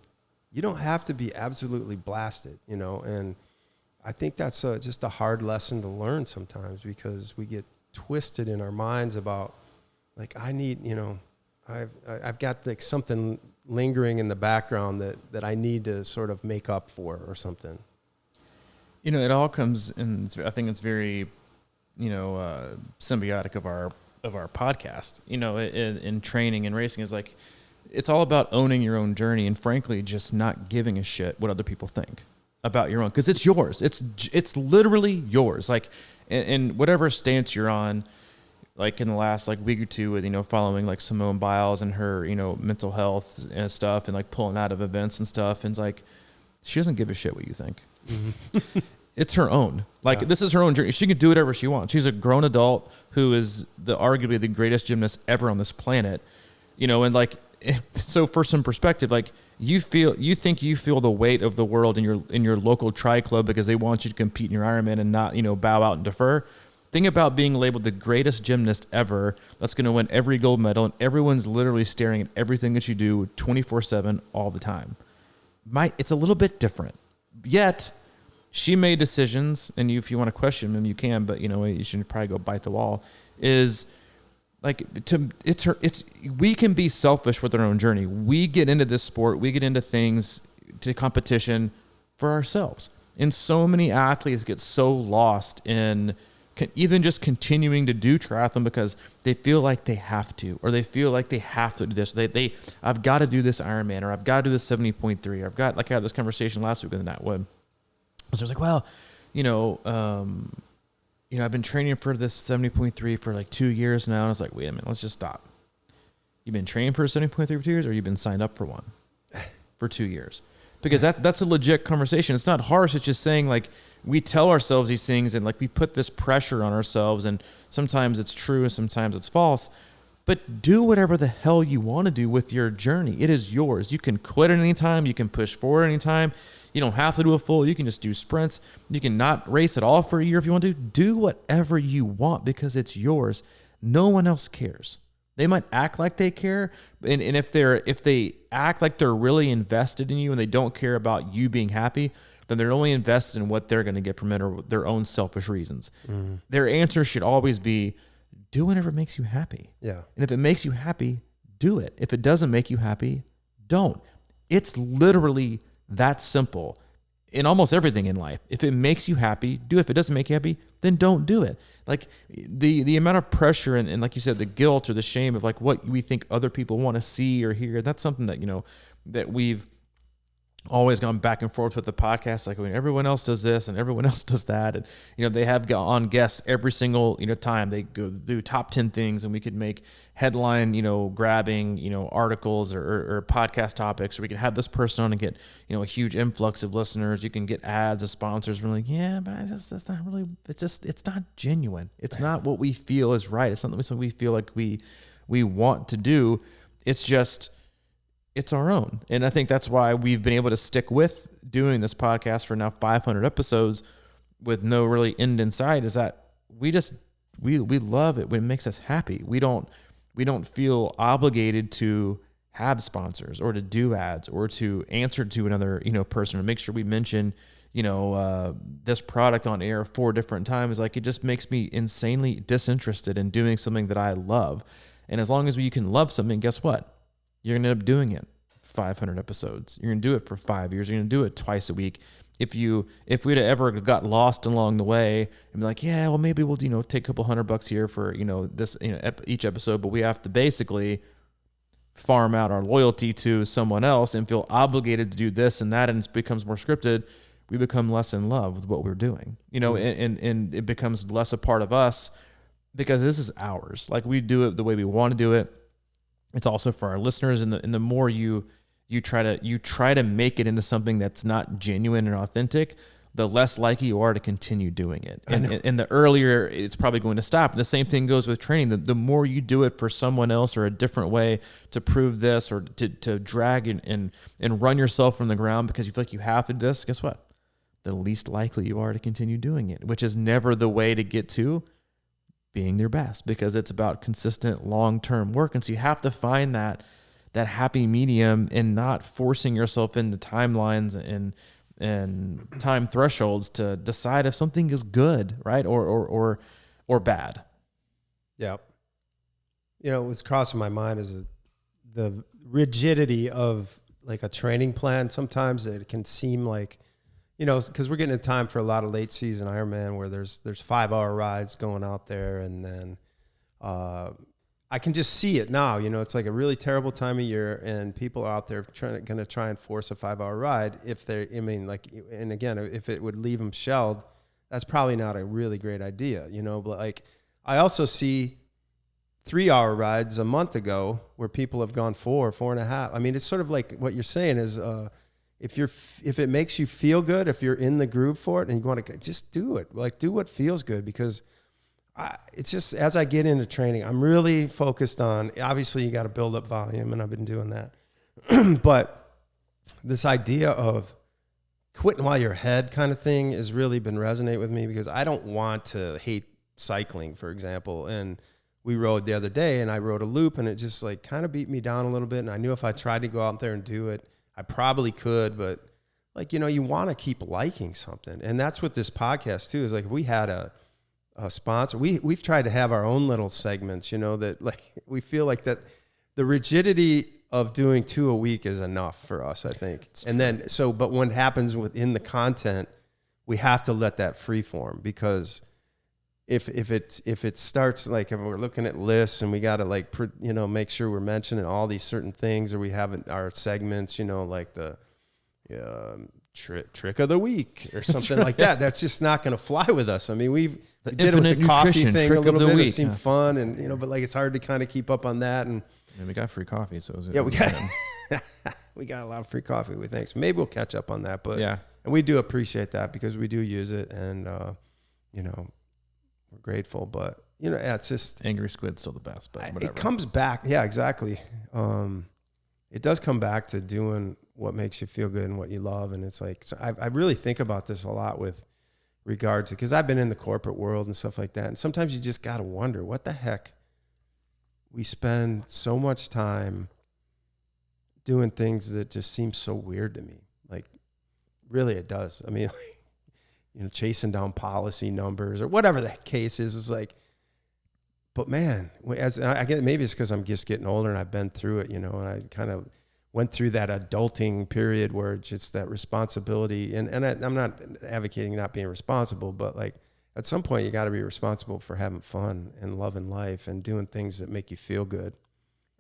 you don't have to be absolutely blasted, you know, and I think that's just a hard lesson to learn sometimes, because we get twisted in our minds about, like, I need, you know, I've got like something lingering in the background that I need to sort of make up for or something. You know, it all comes in. I think it's very, you know, symbiotic of our podcast. You know, in training and racing is like, it's all about owning your own journey, and frankly, just not giving a shit what other people think about your own, because it's yours. It's literally yours. Like, in whatever stance you're on. Like in the last like week or two with, you know, following like Simone Biles and her, you know, mental health and stuff, and like pulling out of events and stuff. And it's like, she doesn't give a shit what you think. Mm-hmm. It's her own. Like, this is her own journey. She can do whatever she wants. She's a grown adult who is arguably the greatest gymnast ever on this planet, you know, and like, so for some perspective, like you think you feel the weight of the world in your local tri club because they want you to compete in your Ironman and not, you know, bow out and defer. Think about being labeled the greatest gymnast ever that's going to win every gold medal, and everyone's literally staring at everything that you do 24/7 all the time. It's a little bit different. Yet, she made decisions, and if you want to question them, you can, but, you know, you should probably go bite the wall, is like, we can be selfish with our own journey. We get into this sport, we get into things, to competition for ourselves. And so many athletes get so lost in even just continuing to do triathlon because they feel like they have to, or they feel like they have to do this. I've got to do this Ironman, or I've got to do this 70.3, or I've got, like I had this conversation last week with Nat Wood. So I was like, well, I've been training for this 70.3 for like 2 years now. And I was like, wait a minute, let's just stop. You've been training for a 70.3 for 2 years, or you've been signed up for one for 2 years? Because that's a legit conversation. It's not harsh. It's just saying, like, we tell ourselves these things, and like we put this pressure on ourselves, and sometimes it's true and sometimes it's false. But do whatever the hell you want to do with your journey. It is yours. You can quit at any time. You can push forward at any time. You don't have to do a full. You can just do sprints. You can not race at all for a year if you want to. Do whatever you want because it's yours. No one else cares. They might act like they care, and if they act like they're really invested in you and they don't care about you being happy, then they're only invested in what they're going to get from it, or their own selfish reasons. Mm-hmm. Their answer should always be, do whatever makes you happy. Yeah. And if it makes you happy, do it. If it doesn't make you happy, don't. It's literally that simple in almost everything in life. If it makes you happy, do it. If it doesn't make you happy, then don't do it. Like the amount of pressure and like you said, the guilt or the shame of like what we think other people want to see or hear, that's something that, you know, that we've always gone back and forth with the podcast. Like, when everyone else does this and everyone else does that. And, you know, they have on guests every single, you know, time they go do top 10 things, and we could make headline, you know, grabbing, you know, articles or podcast topics, or we could have this person on and get, you know, a huge influx of listeners. You can get ads of sponsors. We're like, yeah, but that's not really, it's not genuine. It's not what we feel is right. It's not something we feel like we want to do. It's just, it's our own. And I think that's why we've been able to stick with doing this podcast for now 500 episodes with no really end in sight, is that we love it when it makes us happy. We don't feel obligated to have sponsors or to do ads or to answer to another, you know, person, or make sure we mention, you know, this product on air 4 different times. Like, it just makes me insanely disinterested in doing something that I love. And as long as you can love something, guess what? You're going to end up doing it 500 episodes. You're going to do it for 5 years. You're going to do it twice a week. If we'd have ever got lost along the way and be like, yeah, well, maybe we'll, you know, take a couple $100 here for, you know, this, you know, each episode, but we have to basically farm out our loyalty to someone else and feel obligated to do this and that, and it becomes more scripted, we become less in love with what we're doing, you know, and it becomes less a part of us because this is ours. Like, we do it the way we want to do it. It's also for our listeners, and the more you try to make it into something that's not genuine and authentic, the less likely you are to continue doing it. And the earlier it's probably going to stop. And the same thing goes with training. The more you do it for someone else or a different way to prove this, or to drag and run yourself from the ground because you feel like you have to do this, guess what? The least likely you are to continue doing it, which is never the way to get to being their best, because it's about consistent long-term work. And so you have to find that that happy medium and not forcing yourself into timelines and time thresholds to decide if something is good, right? Or bad. Yeah. You know, what's crossing my mind is the rigidity of like a training plan. Sometimes it can seem like, you know, because we're getting in time for a lot of late season Ironman where there's 5-hour rides going out there, and then I can just see it now. You know, it's like a really terrible time of year, and people are out there going to try and force a 5-hour ride. And again, if it would leave them shelled, that's probably not a really great idea, you know. But like, I also see 3-hour rides a month ago where people have gone 4.5. I mean, it's sort of like what you're saying is, if it makes you feel good, if you're in the groove for it and you want to, just do it. Like, do what feels good, because it's just, as I get into training, I'm really focused on, obviously you got to build up volume, and I've been doing that. But this idea of quitting while you're ahead kind of thing has really been resonating with me, because I don't want to hate cycling, for example. And we rode the other day, and I rode a loop, and it just like kind of beat me down a little bit. And I knew if I tried to go out there and do it, I probably could, but like, you know, you want to keep liking something. And that's what this podcast too is. Like, if we had a sponsor, we've tried to have our own little segments, you know, that like, we feel like that the rigidity of doing 2 a week is enough for us, I think. And then, but when it happens within the content, we have to let that free form, because if it starts, like, if we're looking at lists and we got to like, you know, make sure we're mentioning all these certain things, or we have our segments, you know, like the trick of the week or something like that. That's just not going to fly with us. I mean, we did it with the coffee thing a little bit. It seemed fun, and you know, but like, it's hard to kind of keep up on that. And we got free coffee, so we got a lot of free coffee. We think, so maybe we'll catch up on that. But yeah, and we do appreciate that, because we do use it, and you know, we're grateful. But you know, it's just Angry Squid's still the best. But whatever. It comes back. Yeah, exactly. It does come back to doing what makes you feel good and what you love. And it's like, so I really think about this a lot with regard to, because I've been in the corporate world and stuff like that. And sometimes you just got to wonder, what the heck? We spend so much time doing things that just seem so weird to me. Like, really, it does. I mean, like, you know, chasing down policy numbers or whatever the case is like, but man, as I get, maybe it's because I'm just getting older and I've been through it, you know, and I kind of went through that adulting period where it's just that responsibility. And I'm not advocating not being responsible, but like, at some point you got to be responsible for having fun and loving life and doing things that make you feel good.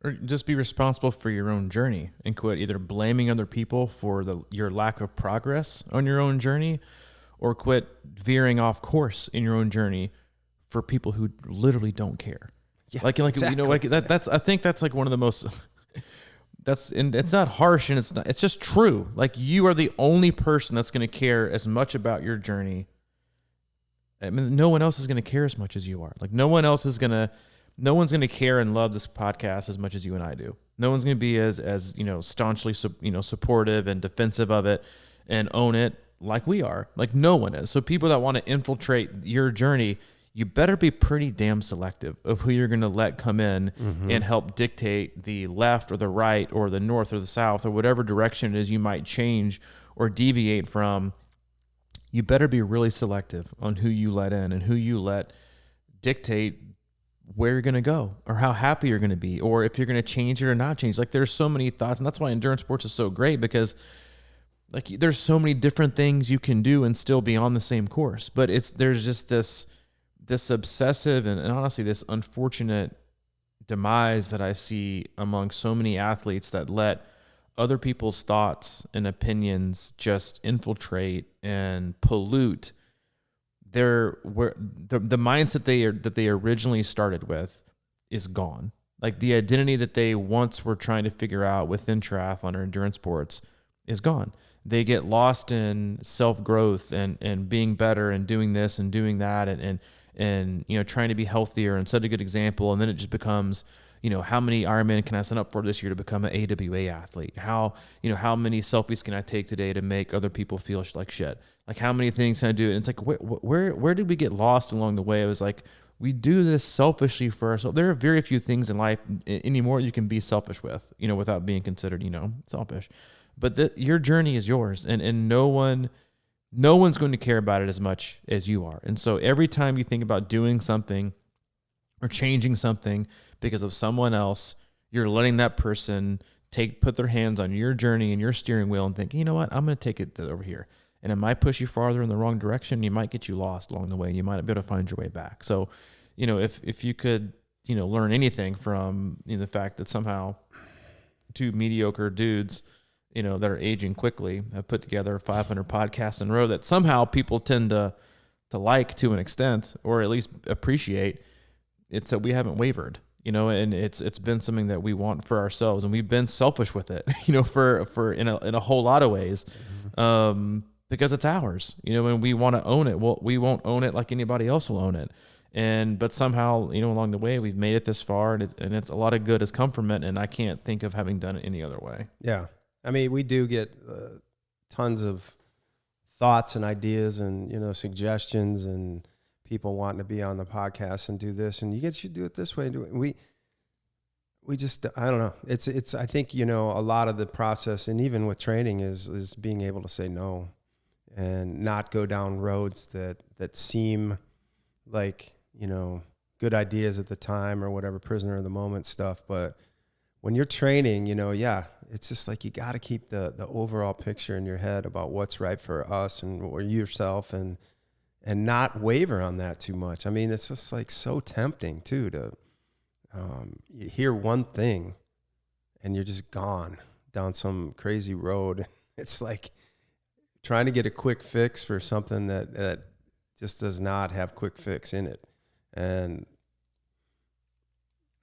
Or just be responsible for your own journey, and quit either blaming other people for your lack of progress on your own journey, or quit veering off course in your own journey for people who literally don't care. Yeah, like exactly. You know, like that's, I think that's like one of the most, and it's not harsh, and it's just true. Like, you are the only person that's going to care as much about your journey. I mean, no one else is going to care as much as you are. Like, no one's going to care and love this podcast as much as you and I do. No one's going to be as, you know, staunchly, you know, supportive and defensive of it and own it like we are. Like, no one is. So people that want to infiltrate your journey, you better be pretty damn selective of who you're going to let come in and help dictate the left or the right or the north or the south or whatever direction it is you might change or deviate from. You better be really selective on who you let in and who you let dictate where you're going to go or how happy you're going to be, or if you're going to change it or not change. Like, there's so many thoughts, and that's why endurance sports is so great, because like, there's so many different things you can do and still be on the same course. But there's just this obsessive and honestly this unfortunate demise that I see among so many athletes that let other people's thoughts and opinions just infiltrate and pollute the mindset that they originally started with is gone. Like, the identity that they once were trying to figure out within triathlon or endurance sports is gone. They get lost in self-growth and being better and doing this and doing that and you know, trying to be healthier and set a good example. And then it just becomes, you know, how many Ironman can I sign up for this year to become an AWA athlete? How many selfies can I take today to make other people feel like shit? Like, how many things can I do? And it's like, where did we get lost along the way? It was like, we do this selfishly for ourselves. There are very few things in life anymore you can be selfish with, without being considered, selfish. But your journey is yours, and no one's going to care about it as much as you are. And so every time you think about doing something or changing something because of someone else, you're letting that person put their hands on your journey and your steering wheel and think, you know what, I'm going to take it over here. And it might push you farther in the wrong direction. You might get you lost along the way. And you might be able to find your way back. So, if you could, learn anything from the fact that somehow two mediocre dudes, that are aging quickly have put together 500 podcasts in a row that somehow people tend to like to an extent, or at least appreciate, it's that we haven't wavered. And it's been something that we want for ourselves, and we've been selfish with it, for in a whole lot of ways. Because it's ours, and we want to own it. Well, we won't own it like anybody else will own it. But somehow, along the way, we've made it this far, and it's a lot of good has come from it. And I can't think of having done it any other way. Yeah. I mean, we do get tons of thoughts and ideas and, suggestions and people wanting to be on the podcast and do this, and you should do it this way. And we just, I don't know. It's, I think, a lot of the process, and even with training is being able to say no and not go down roads that seem like, good ideas at the time or whatever, prisoner of the moment stuff. But when you're training, it's just like, you got to keep the overall picture in your head about what's right for us or yourself, and not waver on that too much. I mean, it's just like so tempting too to, you hear one thing and you're just gone down some crazy road. It's like trying to get a quick fix for something that just does not have quick fix in it. And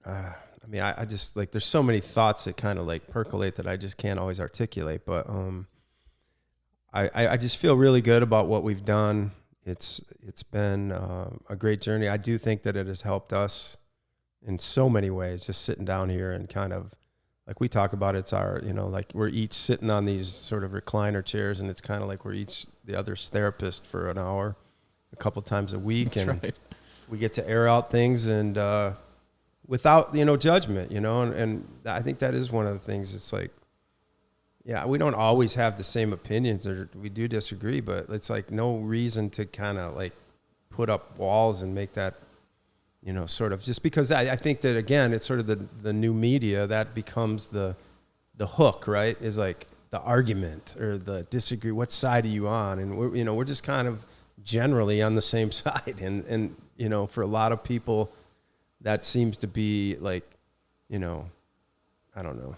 I just like, there's so many thoughts that kind of like percolate that I just can't always articulate, but I just feel really good about what we've done. It's been a great journey. I do think that it has helped us in so many ways, just sitting down here and kind of, like we talk about, it's our, like we're each sitting on these sort of recliner chairs, and it's kind of like we're each the other's therapist for an hour, a couple times a week. That's and right. We get to air out things and without, judgment, and I think that is one of the things. It's like, yeah, we don't always have the same opinions, or we do disagree, but it's like no reason to kind of like put up walls and make that, sort of, just because I think that, again, it's sort of the new media that becomes the hook, right? Is like the argument or the disagree. What side are you on? And we're just kind of generally on the same side. And for a lot of people, that seems to be like, I don't know,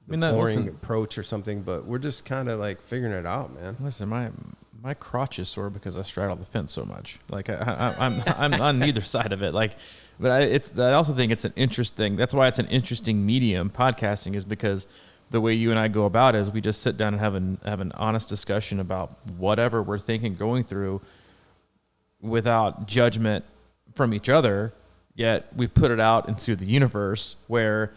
boring approach or something, but we're just kind of like figuring it out, man. Listen, my crotch is sore because I straddle the fence so much. Like I'm on neither side of it. Like, but I also think it's an interesting. That's why it's an interesting medium. Podcasting is because the way you and I go about it is we just sit down and have an honest discussion about whatever we're thinking, going through, without judgment from each other. Yet we put it out into the universe where,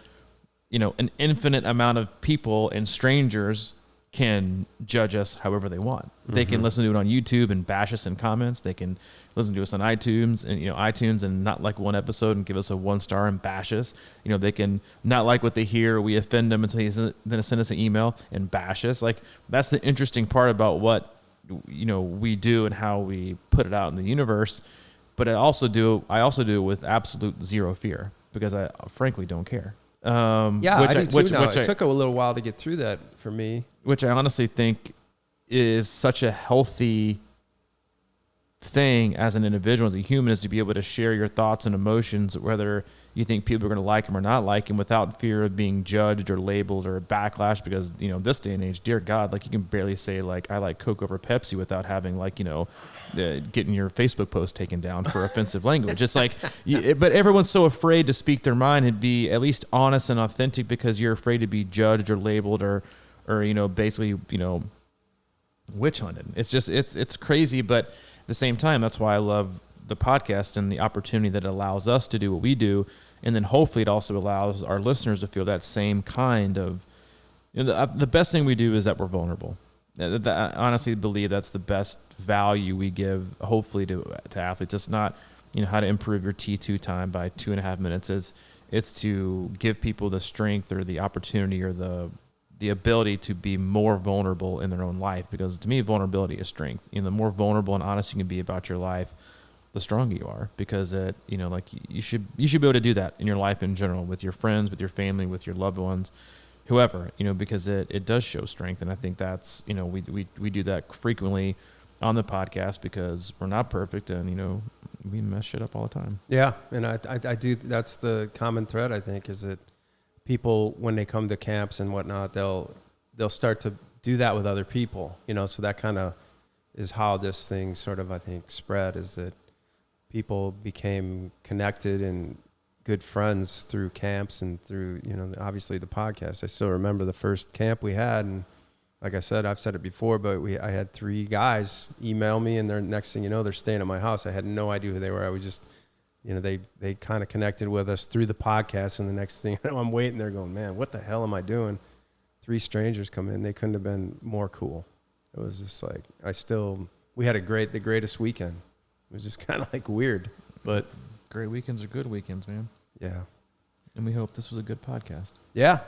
an infinite amount of people and strangers can judge us however they want. They can listen to it on YouTube and bash us in comments. They can listen to us on iTunes and not like one episode and give us a 1-star and bash us. They can not like what they hear. We offend them and then send us an email and bash us. Like, that's the interesting part about what, we do and how we put it out in the universe. But I also do it with absolute zero fear, because I frankly don't care. I do too now. It took a little while to get through that for me. Which I honestly think is such a healthy thing as an individual, as a human, is to be able to share your thoughts and emotions, whether you think people are going to like them or not like them, without fear of being judged or labeled or backlash. Because, this day and age, dear God, like, you can barely say like, I like Coke over Pepsi without having like, getting your Facebook post taken down for offensive language. It's like, but everyone's so afraid to speak their mind and be at least honest and authentic, because you're afraid to be judged or labeled or basically, witch hunted. It's just, it's crazy. But at the same time, that's why I love the podcast and the opportunity that it allows us to do what we do. And then hopefully it also allows our listeners to feel that same kind of, the best thing we do is that we're vulnerable. I honestly believe that's the best value we give, hopefully, to athletes. It's not how to improve your T2 time by 2.5 minutes it's to give people the strength or the opportunity or the ability to be more vulnerable in their own life. Because to me, vulnerability is strength. The more vulnerable and honest you can be about your life, the stronger you are, because you should be able to do that in your life in general, with your friends, with your family, with your loved ones, whoever, because it does show strength. And I think that's, we do that frequently on the podcast because we're not perfect and, we mess shit up all the time. Yeah. And I do. That's the common thread, I think, is that people, when they come to camps and whatnot, they'll start to do that with other people, so that kind of is how this thing sort of, I think, spread, is that people became connected and good friends through camps and through, obviously the podcast. I still remember the first camp we had, and like I said, I've said it before, but I had 3 guys email me, and next thing you know, they're staying at my house. I had no idea who they were. I was just, they kind of connected with us through the podcast, and the next thing you know, I'm waiting there going, man, what the hell am I doing? 3 strangers come in. They couldn't have been more cool. It was just like, we had the greatest weekend. It was just kind of like weird, but great weekends are good weekends, man. Yeah. And we hope this was a good podcast. Yeah.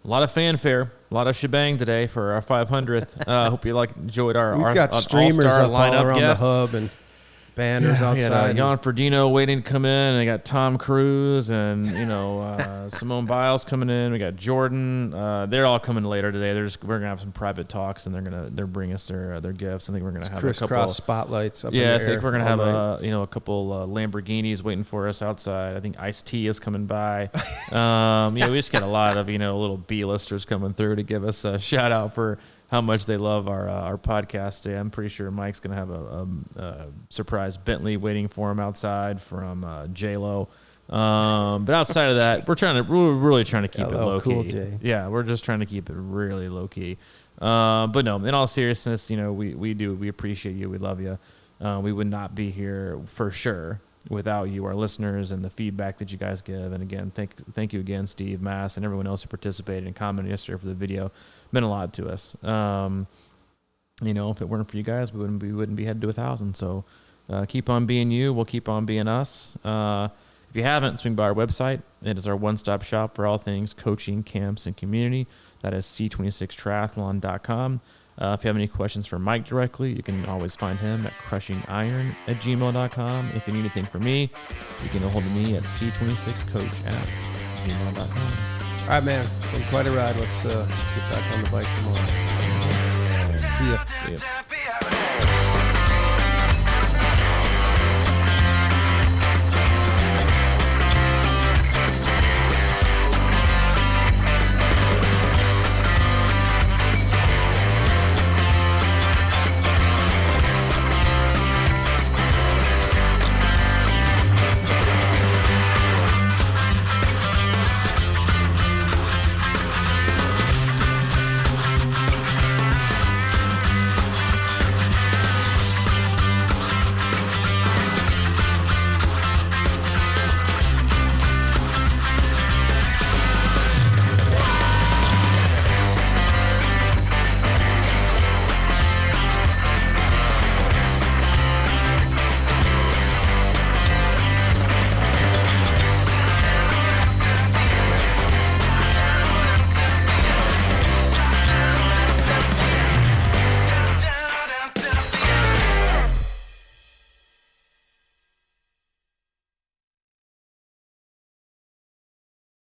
A lot of fanfare, a lot of shebang today for our 500th. Hope you enjoyed our We've got streamers up all around guests. the hub and banners outside. Jan Ferdino waiting to come in. And I got Tom Cruise and Simone Biles coming in. We got Jordan. They're all coming later today. We're gonna have some private talks, and they're bringing us their gifts. I think we're gonna have crisscross a couple spotlights. Up I in the think air we're gonna have night. a couple Lamborghinis waiting for us outside. I think Ice-T is coming by. We just got a lot of little B-listers coming through to give us a shout out for how much they love our podcast today. I'm pretty sure Mike's going to have a surprise Bentley waiting for him outside from J-Lo. But outside of that, we're really trying to keep it low Cool key. J. Yeah, we're just trying to keep it really low key. But no, in all seriousness, we appreciate you. We love you. We would not be here for sure without you, our listeners, and the feedback that you guys give. And again, thank you again, Steve, Mass, and everyone else who participated and commented yesterday for the video. Meant a lot to us. If it weren't for you guys, we wouldn't be headed to 1,000. So keep on being you. We'll keep on being us. If you haven't, swing by our website. It is our one-stop shop for all things coaching, camps, and community. That is C26Triathlon.com. If you have any questions for Mike directly, you can always find him at crushingiron@gmail.com. If you need anything from me, you can get a hold of me at C26coach@gmail.com. All right, man. It's been quite a ride. Let's get back on the bike tomorrow. See ya.